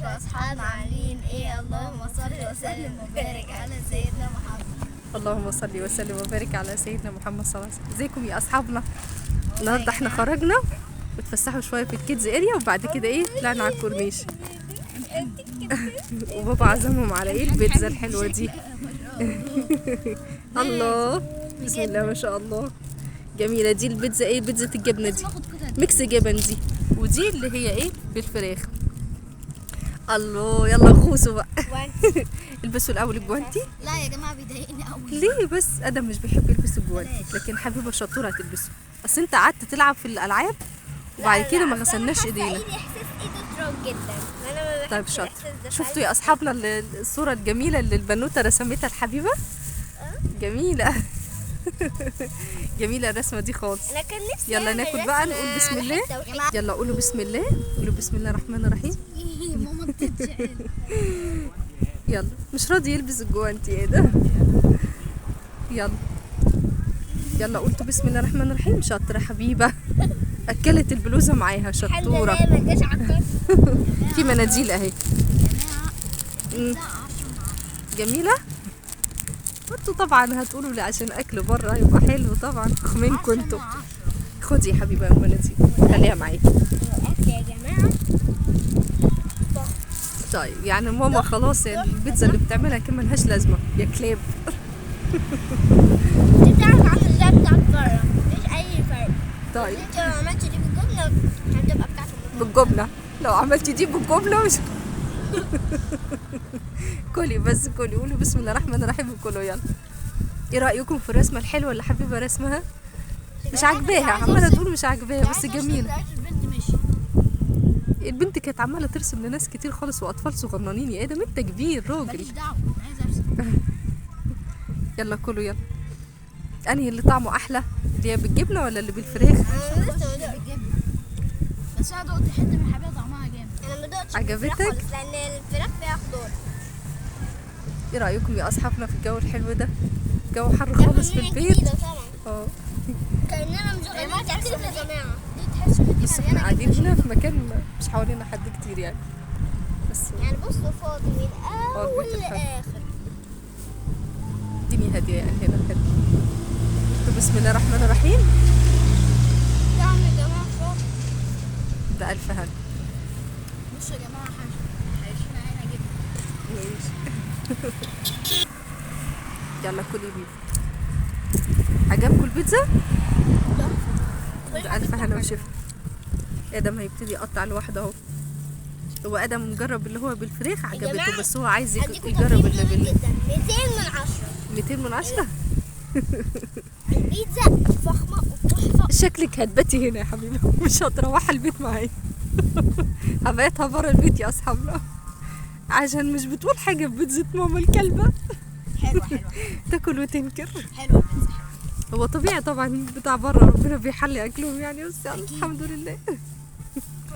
أصحابنا عاملين إيه؟ اللهم صل وسلم وبارك على سيدنا محمد. اللهم صل وسلم وبارك على سيدنا محمد صلى الله عليه وسلم. ازيكم يا اصحابنا؟ النهارده احنا خرجنا واتفسحوا شويه في الكيدز اريا، وبعد كده ايه طلعنا على الكورنيش. وبابا عزمهم على ايه؟ البيتزا الحلوه دي. الله، بسم الله ما شاء الله، جميله دي البيتزا. ايه بيتزا الجبنه دي؟ ميكس جبن دي، ودي اللي هي ايه بالفراخ. الله، يلا غوصوا بقى. البسوا الاول الجوانتي. لا يا جماعة بيضايقني قوي. ليه بس؟ ادم مش بيحب يلبس الجوانتي، لكن حبيبه شطوره هتلبسه. اصل انت قعدت تلعب في الالعاب وبعد كده ما غسلناش ايدينا. احساس ايدي تراب جدا. انا ما طيب شاطر. شفتوا يا اصحابنا الصوره الجميله اللي البنوته رسمتها الحبيبه؟ جميله. جميله الرسمه دي خالص. انا كان نفسي يلا ناكل بقى، نقول بسم الله. يلا قولوا بسم الله، قولوا بسم الله الرحمن الرحيم. ماما بتتشعل. يلا، مش راضي يلبس الجوانتي ايه ده؟ يلا يلا، قلتوا بسم الله الرحمن الرحيم. شاطره حبيبه، اكلت البلوزه معاها، شطوره. في مناديل اهي. جميله. انتوا طبعا هتقولوا لي عشان اكل بره يبقى حلو طبعا منكم انتوا. خدي يا حبيبه المناديل، خليها معاكي. يا جماعه طيب يعني ماما خلاص البيتزا اللي بتعملها كمان ملهاش لازمه يا كلاب. دي بتعرف عامل ازاي بتاعت بره، مفيش اي فرق. طيب انت لو عملتي دي بالجبنه هتبقى بتاعت بالجبنه، لو عملتي دي بالجبنه مش. كلي بس، كلي، قولوا بسم الله الرحمن الرحيم وكلوا يلا. ايه رايكم في الرسمه الحلوه اللي حبيبه رسمها؟ مش عاجباها، عماله تقول مش عاجباها بس جميله. البنت مشي. البنت كانت عماله ترسم لناس كتير خالص واطفال صغننين. يا ادم انت كبير راجل. ماليش دعوه، انا عايزه ارسم. يلا كلوا يلا. انهي اللي طعمه احلى؟ اللي هي بالجبنه ولا اللي بالفراخ؟ انا لسه بالجبنه، بس انا دقت حته من الحبايه طعمها جامد. انا ما دقتش عجبتك؟ لان الفراخ فيها خضار. ايه رايكم يا اصحابنا في الجو الحلو ده؟ الجو حر خالص في البيت. اه كاننا مشغلين تكييف يا جماعه. دي تحس ان بس احنا قاعدين هنا في مكان مش حوالينا حد كتير يعني، بس يعني بصوا فاضي من اول البيت الحلو. لاخر. الدنيا هاديه يعني هنا حلو. بسم الله الرحمن الرحيم. نعم يا جماعه فاضي. ده الف هنا. بصوا يا جماعه حيشنا هنا جدا. ماشي. يلا كلي بيبي. عجبكم البيتزا؟ ده الف هنا وشفا. ادم هيبتدي يقطع لوحده اهو. هو ادم مجرب اللي هو بالفراخ عجبته، بس هو عايز يجرب اللي بال 200 من 10. 200 من 10. البيتزا فخمه وتحفه. شكلك هتباتي هنا يا حبيبي، مش هتروحي البيت معايا. هبيتها بره البيت يا اصحابنا، عشان مش بتقول حاجه في بيتزا ماما الكلبه. حلوه تاكل وتنكر. حلوه البيتزا. هو طبيعي طبعا بتاع بره ربنا بيحلي اكلهم يعني، بس يعني الحمد لله.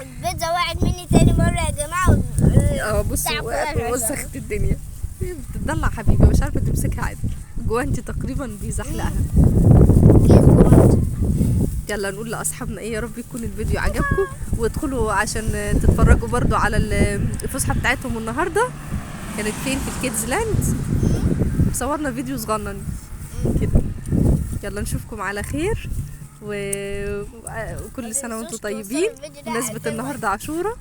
البيتزا وقعت مني تاني مره يا جماعه. بصوا وقعت ووسخت الدنيا. بتدلع حبيبه مش عارفه تمسكها عادي. جوانتي تقريبا بيزحلقها. يلا نقول لاصحابنا ايه، يا رب يكون الفيديو عجبكم، وادخلوا عشان تتفرجوا برضو على الفسحه بتاعتهم النهارده. كانت فين؟ في الكيدز لاند. صورنا فيديو صغنن كده. يلا نشوفكم على خير وكل سنه وانتم طيبين بمناسبه النهارده عاشوراء.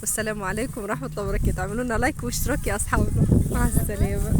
والسلام عليكم ورحمه الله وبركاته. اعملوا لنا لايك واشتراك يا اصحابنا. مع السلامه.